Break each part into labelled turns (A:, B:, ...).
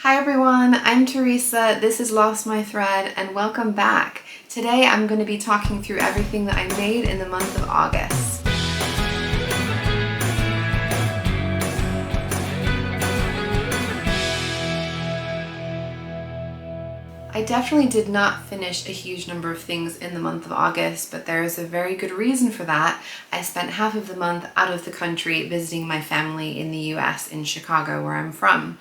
A: Hi everyone, I'm Teresa, this is Lost My Thread, and welcome back. Today I'm going to be talking through everything that I made in the month of August. I definitely did not finish a huge number of things in the month of August, but there is a very good reason for that. I spent half of the month out of the country visiting my family in the US in Chicago, where I'm from.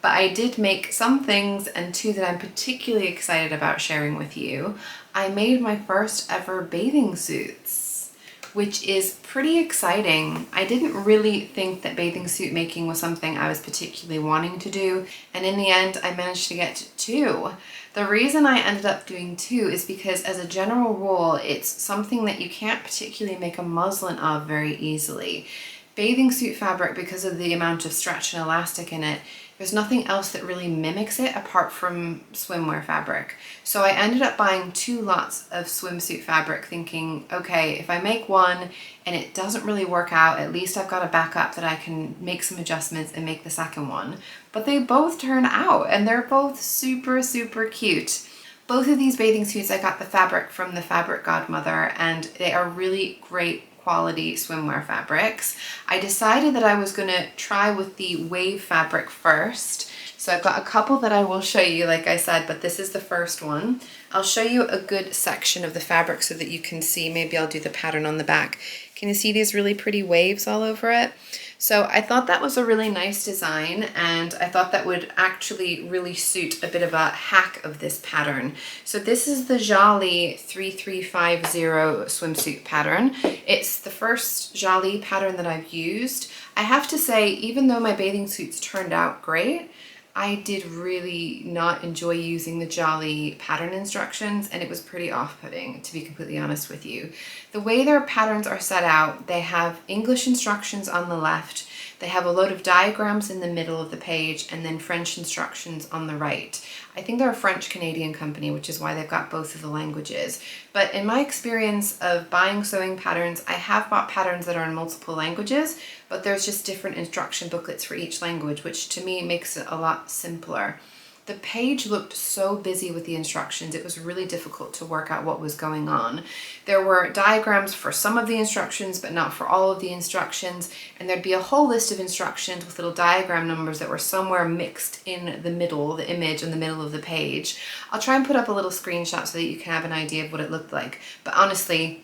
A: But I did make some things, and two that I'm particularly excited about sharing with you. I made my first ever bathing suits, which is pretty exciting. I didn't really think that bathing suit making was something I was particularly wanting to do, and in the end I managed to get two. The reason I ended up doing two is because, as a general rule, it's something that you can't particularly make a muslin of very easily. Bathing suit fabric, because of the amount of stretch and elastic in it, there's nothing else that really mimics it apart from swimwear fabric. So I ended up buying two lots of swimsuit fabric thinking, okay, if I make one and it doesn't really work out, at least I've got a backup that I can make some adjustments and make the second one. But they both turn out and they're both super, super cute. Both of these bathing suits, I got the fabric from the Fabric Godmother, and they are really great quality swimwear fabrics. I decided that I was going to try with the wave fabric first. So I've got a couple that I will show you, like I said, but this is the first one. I'll show you a good section of the fabric so that you can see. Maybe I'll do the pattern on the back. Can you see these really pretty waves all over it? So I thought that was a really nice design, and I thought that would actually really suit a bit of a hack of this pattern. So this is the Jalie 3350 swimsuit pattern. It's the first Jalie pattern that I've used. I have to say, even though my bathing suits turned out great, I did really not enjoy using the Jalie pattern instructions, and it was pretty off-putting, to be completely honest with you. The way their patterns are set out, they have English instructions on the left, they have a load of diagrams in the middle of the page, and then French instructions on the right. I think they're a French-Canadian company, which is why they've got both of the languages. But in my experience of buying sewing patterns, I have bought patterns that are in multiple languages, but there's just different instruction booklets for each language, which to me makes it a lot simpler. The page looked so busy with the instructions, it was really difficult to work out what was going on. There were diagrams for some of the instructions, but not for all of the instructions, and there'd be a whole list of instructions with little diagram numbers that were somewhere mixed in the middle, the image in the middle of the page. I'll try and put up a little screenshot so that you can have an idea of what it looked like, but honestly,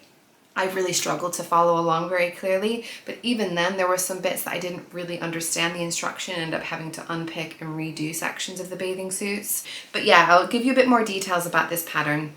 A: I really struggled to follow along very clearly, but even then there were some bits that I didn't really understand the instruction and ended up having to unpick and redo sections of the bathing suits. But yeah, I'll give you a bit more details about this pattern.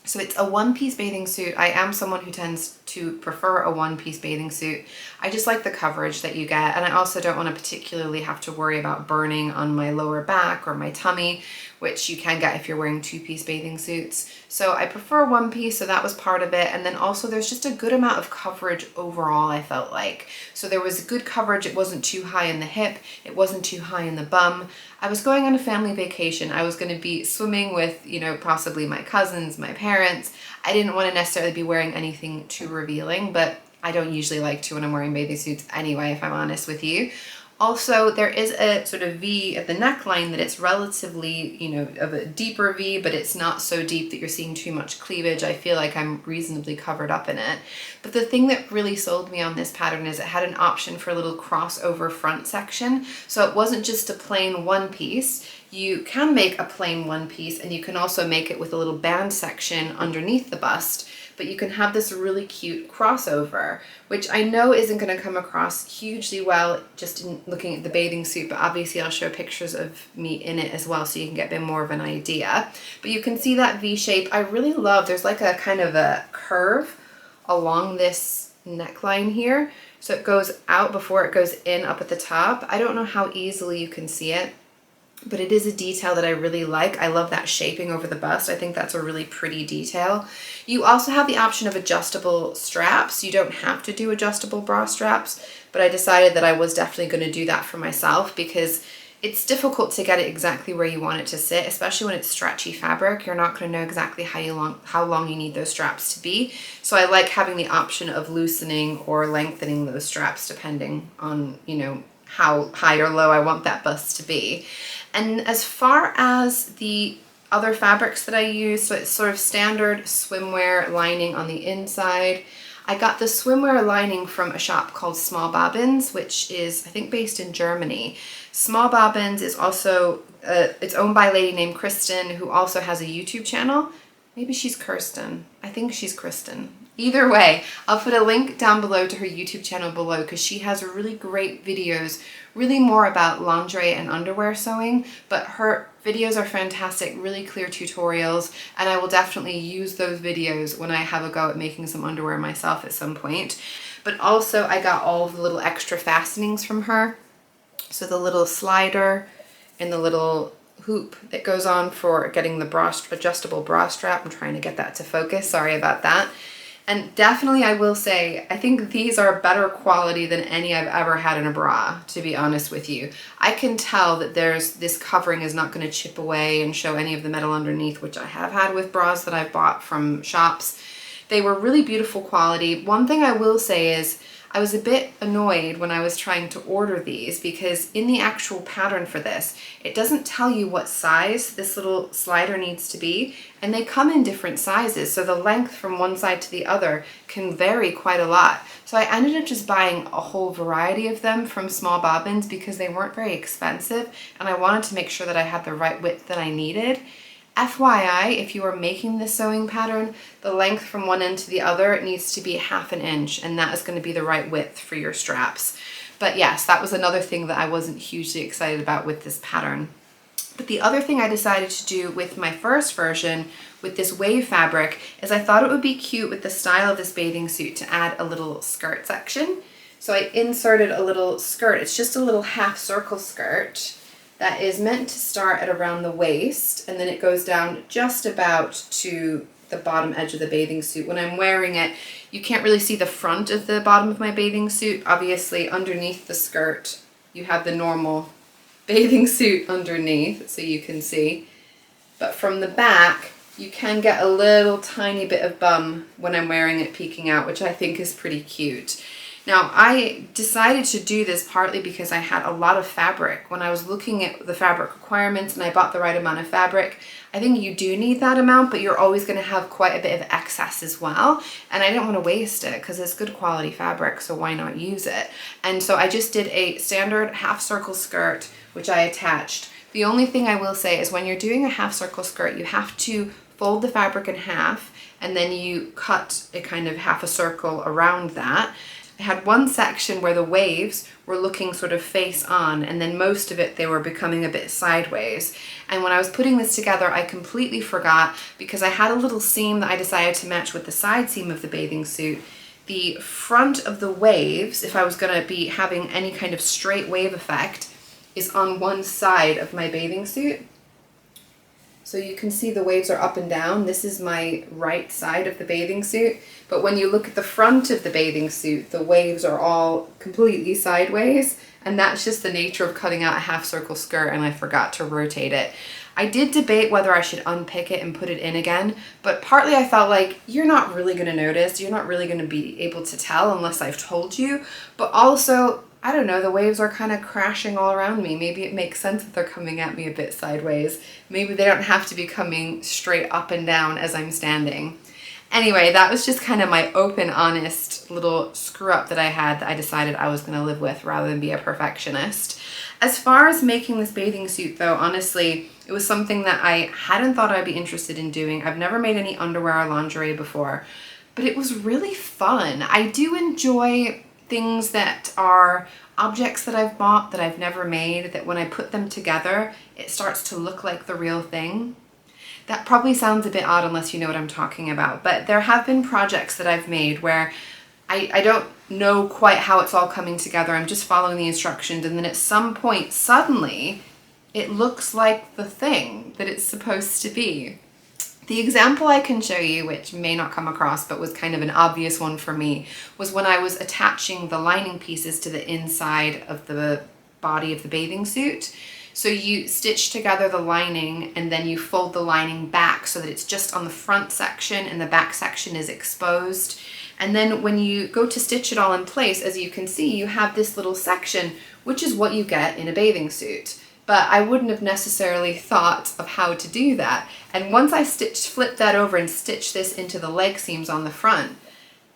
A: So it's a one-piece bathing suit. I am someone who tends to prefer a one-piece bathing suit. I just like the coverage that you get, and I also don't want to particularly have to worry about burning on my lower back or my tummy, which you can get if you're wearing two-piece bathing suits. So I prefer one piece, so that was part of it. And then also there's just a good amount of coverage overall, I felt like. So there was good coverage. It wasn't too high in the hip. It wasn't too high in the bum. I was going on a family vacation. I was going to be swimming with, possibly my cousins, my parents. I didn't want to necessarily be wearing anything too revealing, but I don't usually like to when I'm wearing bathing suits anyway, if I'm honest with you. Also, there is a sort of V at the neckline that it's relatively, of a deeper V, but it's not so deep that you're seeing too much cleavage. I feel like I'm reasonably covered up in it. But the thing that really sold me on this pattern is it had an option for a little crossover front section. So it wasn't just a plain one piece. You can make a plain one piece, and you can also make it with a little band section underneath the bust. But you can have this really cute crossover, which I know isn't going to come across hugely well just in looking at the bathing suit, but obviously I'll show pictures of me in it as well so you can get a bit more of an idea. But you can see that V shape. I really love, there's like a kind of a curve along this neckline here. So it goes out before it goes in up at the top. I don't know how easily you can see it, but it is a detail that I really like. I love that shaping over the bust. I think that's a really pretty detail. You also have the option of adjustable straps. You don't have to do adjustable bra straps, but I decided that I was definitely going to do that for myself because it's difficult to get it exactly where you want it to sit, especially when it's stretchy fabric. You're not going to know exactly how long you need those straps to be. So I like having the option of loosening or lengthening those straps depending on, how high or low I want that bust to be. And as far as the other fabrics that I use, so it's sort of standard swimwear lining on the inside. I got the swimwear lining from a shop called Small Bobbins, which is, I think, based in Germany. Small Bobbins is also, it's owned by a lady named Kristen, who also has a YouTube channel. Maybe she's Kirsten. I think she's Kristen. Either way, I'll put a link down below to her YouTube channel below, because she has really great videos, really more about lingerie and underwear sewing, but her videos are fantastic, really clear tutorials, and I will definitely use those videos when I have a go at making some underwear myself at some point. But also I got all of the little extra fastenings from her. So the little slider and the little hoop that goes on for getting the adjustable bra strap. I'm trying to get that to focus, sorry about that. And definitely I will say, I think these are better quality than any I've ever had in a bra, to be honest with you. I can tell that this covering is not going to chip away and show any of the metal underneath, which I have had with bras that I've bought from shops. They were really beautiful quality. One thing I will say is, I was a bit annoyed when I was trying to order these, because in the actual pattern for this, it doesn't tell you what size this little slider needs to be, and they come in different sizes, so the length from one side to the other can vary quite a lot. So I ended up just buying a whole variety of them from Small Bobbins because they weren't very expensive, and I wanted to make sure that I had the right width that I needed. FYI, if you are making this sewing pattern, the length from one end to the other needs to be 1/2 inch, and that is going to be the right width for your straps. But yes, that was another thing that I wasn't hugely excited about with this pattern. But the other thing I decided to do with my first version with this wave fabric is I thought it would be cute with the style of this bathing suit to add a little skirt section. So I inserted a little skirt. It's just a little half circle skirt that is meant to start at around the waist, and then it goes down just about to the bottom edge of the bathing suit. When I'm wearing it, you can't really see the front of the bottom of my bathing suit. Obviously, underneath the skirt, you have the normal bathing suit underneath, so you can see. But from the back, you can get a little tiny bit of bum when I'm wearing it peeking out, which I think is pretty cute. Now, I decided to do this partly because I had a lot of fabric. When I was looking at the fabric requirements and I bought the right amount of fabric, I think you do need that amount, but you're always going to have quite a bit of excess as well. And I didn't want to waste it because it's good quality fabric, so why not use it? And so I just did a standard half circle skirt, which I attached. The only thing I will say is when you're doing a half circle skirt, you have to fold the fabric in half, and then you cut a kind of half a circle around that. I had one section where the waves were looking sort of face on, and then most of it they were becoming a bit sideways. And when I was putting this together, I completely forgot, because I had a little seam that I decided to match with the side seam of the bathing suit. The front of the waves, if I was going to be having any kind of straight wave effect, is on one side of my bathing suit. So you can see the waves are up and down. This is my right side of the bathing suit. But when you look at the front of the bathing suit, the waves are all completely sideways. And that's just the nature of cutting out a half circle skirt, and I forgot to rotate it. I did debate whether I should unpick it and put it in again, but partly I felt like you're not really going to notice, you're not really going to be able to tell unless I've told you. But also, I don't know, the waves are kind of crashing all around me. Maybe it makes sense that they're coming at me a bit sideways. Maybe they don't have to be coming straight up and down as I'm standing. Anyway, that was just kind of my open, honest little screw up that I had that I decided I was going to live with rather than be a perfectionist. As far as making this bathing suit though, honestly, it was something that I hadn't thought I'd be interested in doing. I've never made any underwear or lingerie before, but it was really fun. I do enjoy things that are objects that I've bought that I've never made, that when I put them together, it starts to look like the real thing. That probably sounds a bit odd unless you know what I'm talking about, but there have been projects that I've made where I don't know quite how it's all coming together. I'm just following the instructions, and then at some point, suddenly, it looks like the thing that it's supposed to be. The example I can show you, which may not come across but was kind of an obvious one for me, was when I was attaching the lining pieces to the inside of the body of the bathing suit. So you stitch together the lining and then you fold the lining back so that it's just on the front section and the back section is exposed. And then when you go to stitch it all in place, as you can see, you have this little section which is what you get in a bathing suit. But I wouldn't have necessarily thought of how to do that. And once I flipped that over and stitched this into the leg seams on the front,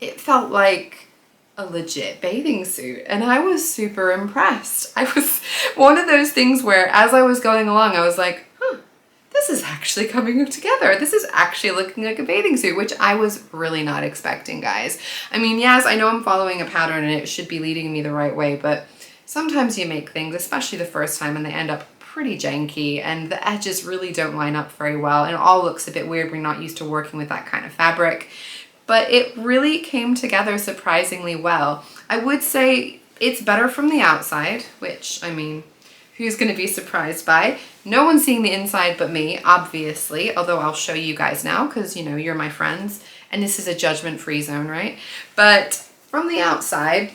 A: it felt like a legit bathing suit, and I was super impressed. I was one of those things where as I was going along, I was like, this is actually coming together. This is actually looking like a bathing suit, which I was really not expecting, guys. I mean, yes, I know I'm following a pattern and it should be leading me the right way, but sometimes you make things, especially the first time, and they end up pretty janky and the edges really don't line up very well and it all looks a bit weird. We're not used to working with that kind of fabric. But it really came together surprisingly well. I would say it's better from the outside, which, I mean, who's gonna be surprised by? No one's seeing the inside but me, obviously, although I'll show you guys now because, you know, you're my friends and this is a judgment-free zone, right? But from the outside,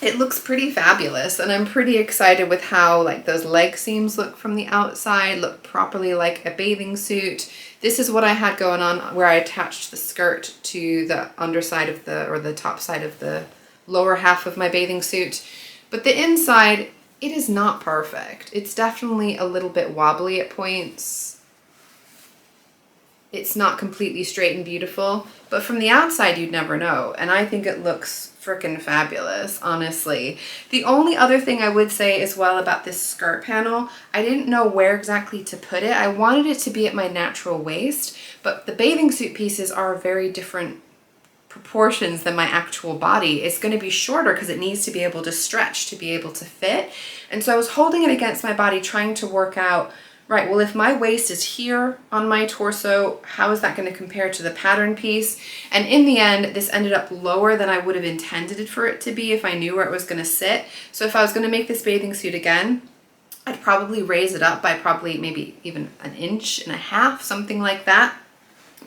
A: it looks pretty fabulous and I'm pretty excited with how like those leg seams look from the outside, look properly like a bathing suit. This is what I had going on where I attached the skirt to the underside of the top side of the lower half of my bathing suit. But the inside, it is not perfect. It's definitely a little bit wobbly at points. It's not completely straight and beautiful, but from the outside you'd never know. And I think it looks freaking fabulous, honestly. The only other thing I would say as well about this skirt panel, I didn't know where exactly to put it. I wanted it to be at my natural waist, but the bathing suit pieces are very different proportions than my actual body. It's going to be shorter because it needs to be able to stretch to be able to fit. And so I was holding it against my body trying to work out, right, well, if my waist is here on my torso, how is that going to compare to the pattern piece? And in the end, this ended up lower than I would have intended it for it to be if I knew where it was going to sit. So if I was going to make this bathing suit again, I'd probably raise it up by probably maybe even 1.5 inches, something like that.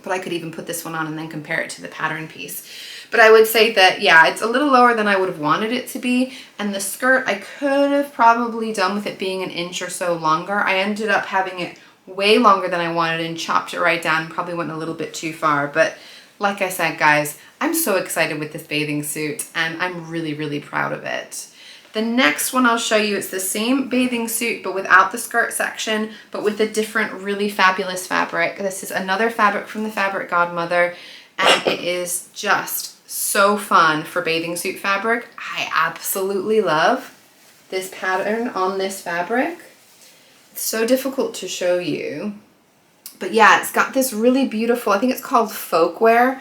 A: But I could even put this one on and then compare it to the pattern piece. But I would say that, yeah, it's a little lower than I would have wanted it to be. And the skirt, I could have probably done with it being 1 inch or so longer. I ended up having it way longer than I wanted and chopped it right down. Probably went a little bit too far. But like I said, guys, I'm so excited with this bathing suit and I'm really, really proud of it. The next one I'll show you, it's the same bathing suit, but without the skirt section, but with a different really fabulous fabric. This is another fabric from the Fabric Godmother, and it is just so fun for bathing suit fabric. I absolutely love this pattern on this fabric. It's so difficult to show you, but yeah, it's got this really beautiful, I think it's called folkwear.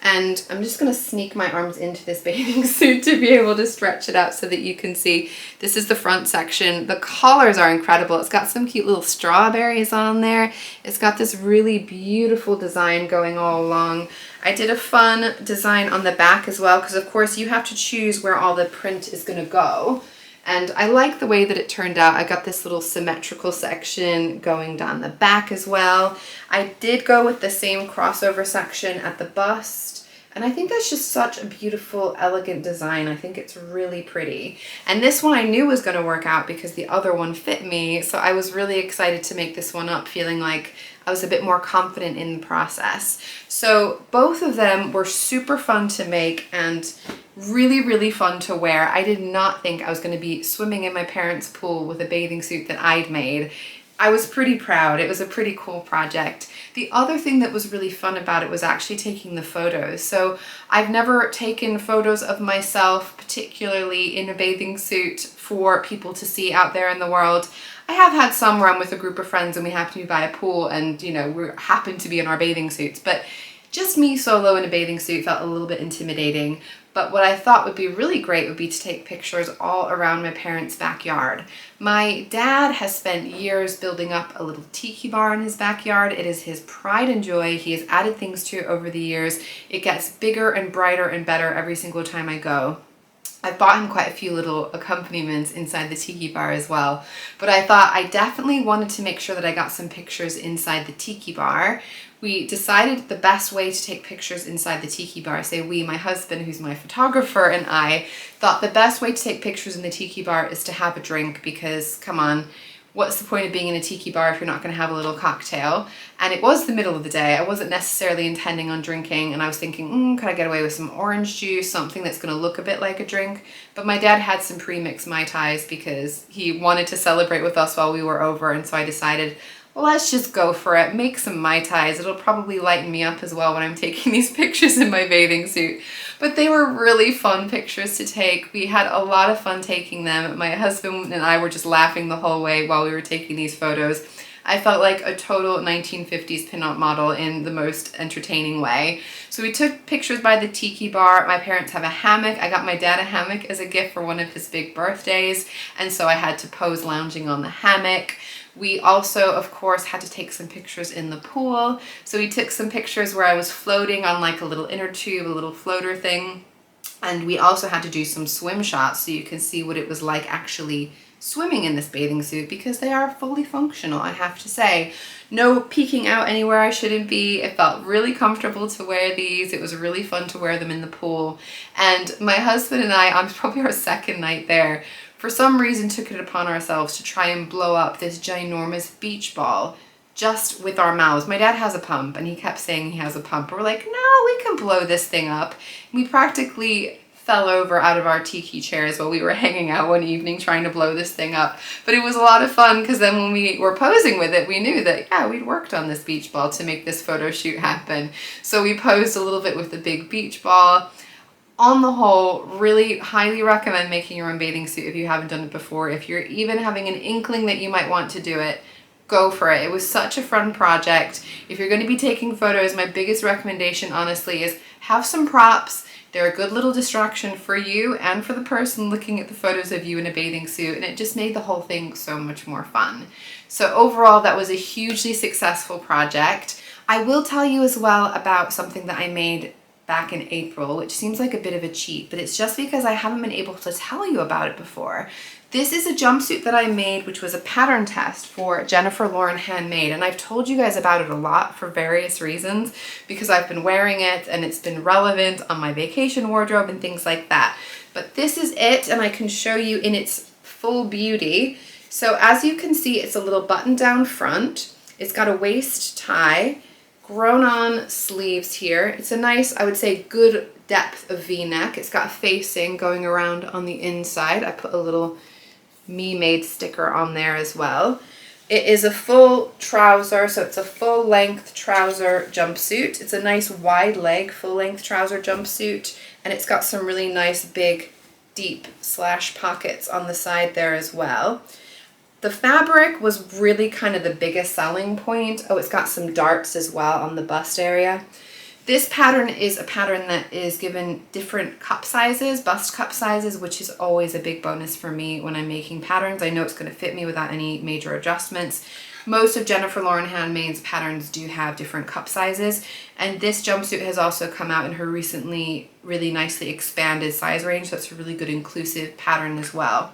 A: And I'm just gonna sneak my arms into this bathing suit to be able to stretch it out so that you can see. This is the front section. The collars are incredible. It's got some cute little strawberries on there. It's got this really beautiful design going all along. I did a fun design on the back as well, because of course you have to choose where all the print is gonna go. And I like the way that it turned out. I got this little symmetrical section going down the back as well. I did go with the same crossover section at the bust. And I think that's just such a beautiful, elegant design. I think it's really pretty. And this one I knew was going to work out because the other one fit me. So I was really excited to make this one up, feeling like I was a bit more confident in the process. So both of them were super fun to make and really, really fun to wear. I did not think I was going to be swimming in my parents' pool with a bathing suit that I'd made. I was pretty proud. It was a pretty cool project. The other thing that was really fun about it was actually taking the photos. So I've never taken photos of myself, particularly in a bathing suit, for people to see out there in the world. I have had some where I'm with a group of friends and we happen to be by a pool and, you know, we happen to be in our bathing suits, but just me solo in a bathing suit felt a little bit intimidating. But what I thought would be really great would be to take pictures all around my parents' backyard. My dad has spent years building up a little tiki bar in his backyard. It is his pride and joy. He has added things to it over the years. It gets bigger and brighter and better every single time I go. I've bought him quite a few little accompaniments inside the tiki bar as well. But I thought I definitely wanted to make sure that I got some pictures inside the tiki bar. We decided the best way to take pictures inside the tiki bar, I say we, my husband, who's my photographer, and I thought the best way to take pictures in the tiki bar is to have a drink because, come on, what's the point of being in a tiki bar if you're not going to have a little cocktail? And it was the middle of the day. I wasn't necessarily intending on drinking, and I was thinking, could I get away with some orange juice, something that's going to look a bit like a drink? But my dad had some pre-mixed Mai Tais because he wanted to celebrate with us while we were over, and so I decided, well, let's just go for it. Make some Mai Tais. It'll probably lighten me up as well when I'm taking these pictures in my bathing suit. But they were really fun pictures to take. We had a lot of fun taking them. My husband and I were just laughing the whole way while we were taking these photos. I felt like a total 1950s pinup model in the most entertaining way. So we took pictures by the tiki bar. My parents have a hammock. I got my dad a hammock as a gift for one of his big birthdays, and so I had to pose lounging on the hammock. We also, of course, had to take some pictures in the pool. So we took some pictures where I was floating on like a little inner tube, a little floater thing. And we also had to do some swim shots so you can see what it was like actually swimming in this bathing suit, because they are fully functional, I have to say. No peeking out anywhere I shouldn't be. It felt really comfortable to wear these. It was really fun to wear them in the pool. And my husband and I, on probably our second night there, for some reason took it upon ourselves to try and blow up this ginormous beach ball just with our mouths. My dad has a pump, and he kept saying he has a pump. We're like, no, we can blow this thing up. We practically fell over out of our tiki chairs while we were hanging out one evening trying to blow this thing up. But it was a lot of fun, because then when we were posing with it, we knew that, yeah, we'd worked on this beach ball to make this photo shoot happen. So we posed a little bit with the big beach ball. On the whole, really highly recommend making your own bathing suit if you haven't done it before. If you're even having an inkling that you might want to do it, go for it. It was such a fun project. If you're going to be taking photos, my biggest recommendation, honestly, is have some props. They're a good little distraction for you and for the person looking at the photos of you in a bathing suit, and it just made the whole thing so much more fun. So overall, that was a hugely successful project. I will tell you as well about something that I made back in April, which seems like a bit of a cheat, but it's just because I haven't been able to tell you about it before. This is a jumpsuit that I made, which was a pattern test for Jennifer Lauren Handmade, and I've told you guys about it a lot for various reasons, because I've been wearing it and it's been relevant on my vacation wardrobe and things like that. But this is it, and I can show you in its full beauty. So as you can see, it's a little button down front. It's got a waist tie, grown on sleeves here. It's a nice, I would say, good depth of V-neck. It's got facing going around on the inside. I put a little Me Made sticker on there as well. It is a full trouser, so it's a full length trouser jumpsuit. It's a nice wide leg full length trouser jumpsuit, and it's got some really nice big deep slash pockets on the side there as well. The fabric was really kind of the biggest selling point. Oh, it's got some darts as well on the bust area. This pattern is a pattern that is given different cup sizes, bust cup sizes, which is always a big bonus for me when I'm making patterns. I know it's going to fit me without any major adjustments. Most of Jennifer Lauren Handmade's patterns do have different cup sizes, and this jumpsuit has also come out in her recently really nicely expanded size range, so it's a really good inclusive pattern as well.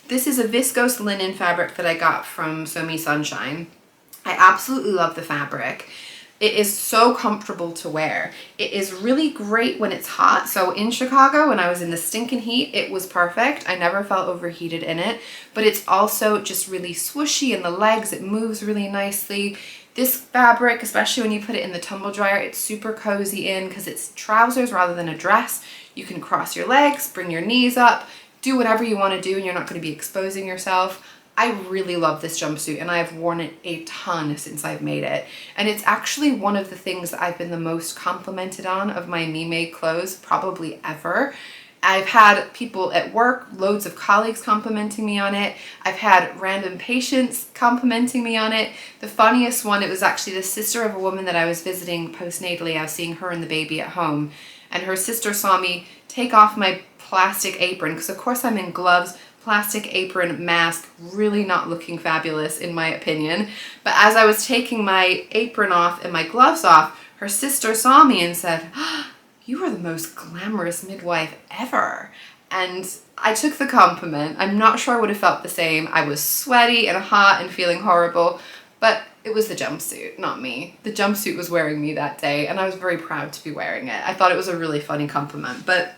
A: This is a viscose linen fabric that I got from So Me Sunshine. I absolutely love the fabric. It is so comfortable to wear. It is really great when it's hot. So in Chicago, when I was in the stinking heat, it was perfect. I never felt overheated in it, but it's also just really swooshy in the legs. It moves really nicely. This fabric, especially when you put it in the tumble dryer, it's super cozy in because it's trousers rather than a dress. You can cross your legs, bring your knees up, do whatever you want to do, and you're not going to be exposing yourself. I really love this jumpsuit, and I've worn it a ton since I've made it. And it's actually one of the things that I've been the most complimented on of my Me Made clothes probably ever. I've had people at work, loads of colleagues complimenting me on it. I've had random patients complimenting me on it. The funniest one, it was actually the sister of a woman that I was visiting postnatally. I was seeing her and the baby at home, and her sister saw me take off my plastic apron, because of course I'm in gloves, plastic apron, mask, really not looking fabulous in my opinion. But as I was taking my apron off and my gloves off, her sister saw me and said, "Oh, you are the most glamorous midwife ever." And I took the compliment. I'm not sure I would have felt the same. I was sweaty and hot and feeling horrible, but it was the jumpsuit, not me. The jumpsuit was wearing me that day, and I was very proud to be wearing it. I thought it was a really funny compliment. But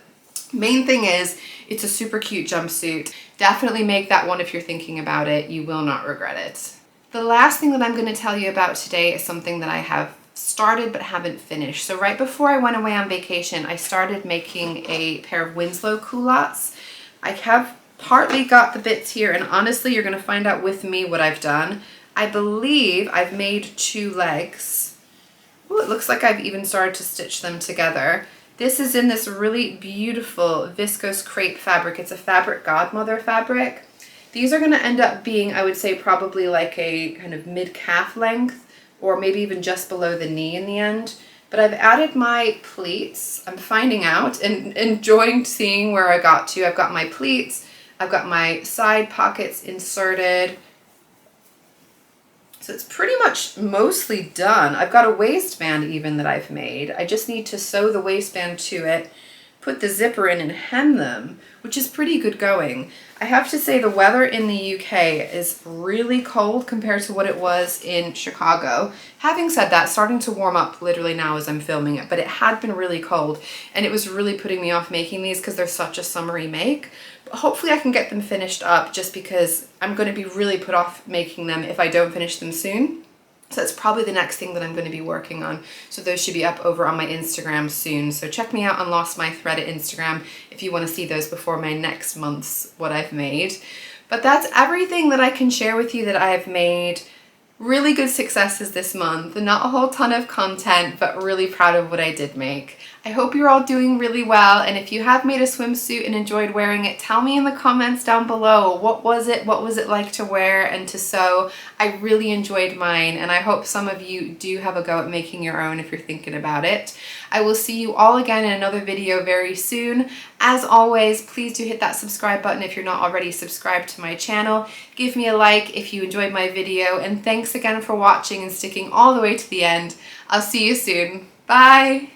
A: Main thing is, it's a super cute jumpsuit. Definitely make that one if you're thinking about it. You will not regret it. The last thing that I'm going to tell you about today is something that I have started but haven't finished. So right before I went away on vacation, I started making a pair of Winslow culottes. I have partly got the bits here, and honestly, you're going to find out with me what I've done. I believe I've made 2 legs. Oh, it looks like I've even started to stitch them together. This is in this really beautiful viscose crepe fabric. It's a fabric godmother fabric. These are going to end up being, I would say, probably like a kind of mid-calf length, or maybe even just below the knee in the end. But I've added my pleats. I'm finding out and enjoying seeing where I got to. I've got my pleats. I've got my side pockets inserted. So it's pretty much mostly done. I've got a waistband even that I've made. I just need to sew the waistband to it, put the zipper in and hem them, which is pretty good going. I have to say the weather in the UK is really cold compared to what it was in Chicago. Having said that, starting to warm up literally now as I'm filming it, but it had been really cold and it was really putting me off making these because they're such a summery make. But hopefully I can get them finished up, just because I'm going to be really put off making them if I don't finish them soon. So that's probably the next thing that I'm going to be working on. So those should be up over on my Instagram soon. So check me out on Lost My Thread at Instagram if you want to see those before my next month's what I've made. But that's everything that I can share with you that I have made. Really good successes this month. Not a whole ton of content, but really proud of what I did make. I hope you're all doing really well, and if you have made a swimsuit and enjoyed wearing it, tell me in the comments down below. What was it like to wear and to sew? I really enjoyed mine, and I hope some of you do have a go at making your own if you're thinking about it. I will see you all again in another video very soon. As always, please do hit that subscribe button if you're not already subscribed to my channel. Give me a like if you enjoyed my video, and thanks again for watching and sticking all the way to the end. I'll see you soon. Bye!